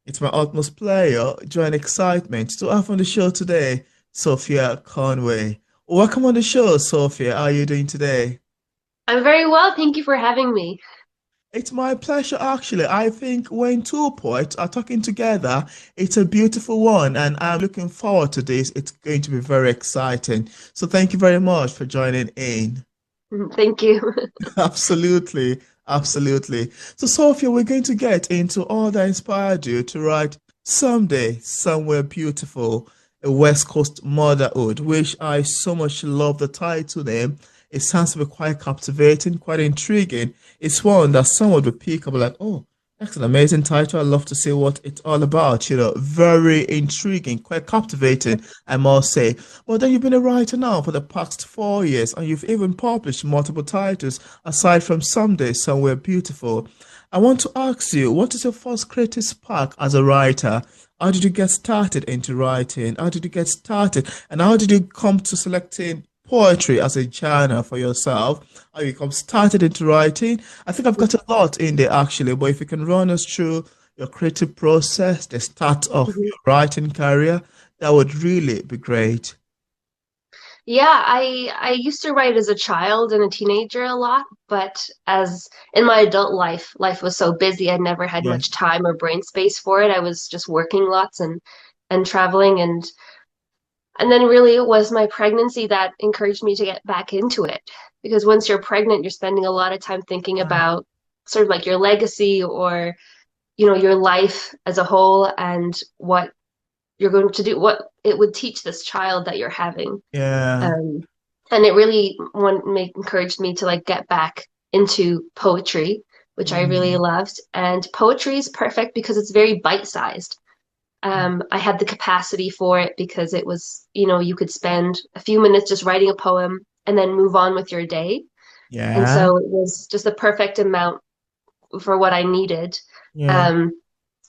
It's my utmost pleasure, joy and excitement to have on the show today, Sophia Conway. Welcome on the show, Sophia. How are you doing today? I'm very well, thank you for having me. It's my pleasure, actually. I think when two poets are talking together, it's a beautiful one, and I'm looking forward to this. It's going to be very exciting. So, thank you very much for joining in. Thank you. Absolutely, absolutely. So, Sophia, we're going to get into all that inspired you to write Someday, Somewhere Beautiful, a West Coast Motherhood, which I so much love the title name. It sounds to be quite captivating, quite intriguing. It's one that someone would pick up like, oh, that's an amazing title. I'd love to see what it's all about. Very intriguing, quite captivating, I must say. Well, then you've been a writer now for the past 4 years, and you've even published multiple titles aside from Someday Somewhere Beautiful. I want to ask you, what is your first creative spark as a writer? How did you get started into writing? How did you get started? And how did you come to selecting poetry as a genre for yourself? How you come started into writing? I think I've got a lot in there actually, but if you can run us through your creative process, the start of Mhm. your writing career, that would really be great. Yeah, I used to write as a child and a teenager a lot, but as in my adult life was so busy, I never had Yeah. much time or brain space for it. I was just working lots and traveling and then really it was my pregnancy that encouraged me to get back into it. Because once you're pregnant, you're spending a lot of time thinking about sort of like your legacy or, your life as a whole and what you're going to do, what it would teach this child that you're having. Yeah. Um, and it really encouraged me to like get back into poetry, which I really Mm, loved. And poetry is perfect because it's very bite-sized. I had the capacity for it because it was, you could spend a few minutes just writing a poem and then move on with your day. And yeah. so it was just the perfect amount for what I needed. Yeah. Um,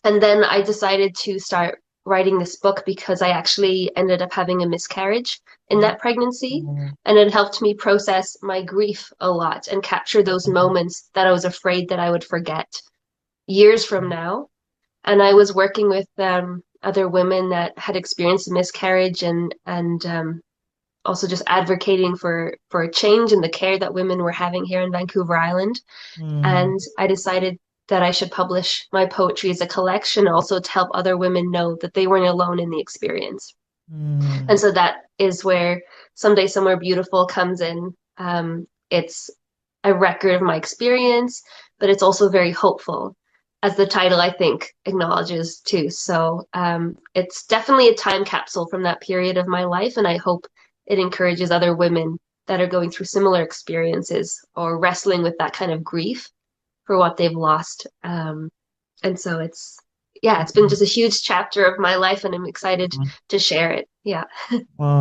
and then I decided to start writing this book because I actually ended up having a miscarriage in Oh, that pregnancy. oh, And it helped me process my grief a lot and capture those moments that I was afraid that I would forget years from now. And I was working with other women that had experienced a miscarriage and also just advocating for a change in the care that women were having here in Vancouver Island. mm, And I decided that I should publish my poetry as a collection also to help other women know that they weren't alone in the experience. And mm, so that is where Someday Somewhere Beautiful comes in. It's a record of my experience, but it's also very hopeful, as the title, I think, acknowledges too. So it's definitely a time capsule from that period of my life, and I hope it encourages other women that are going through similar experiences or wrestling with that kind of grief for what they've lost. And so yeah, it's been just a huge chapter of my life, and I'm excited mm. to share it. Yeah. Wow.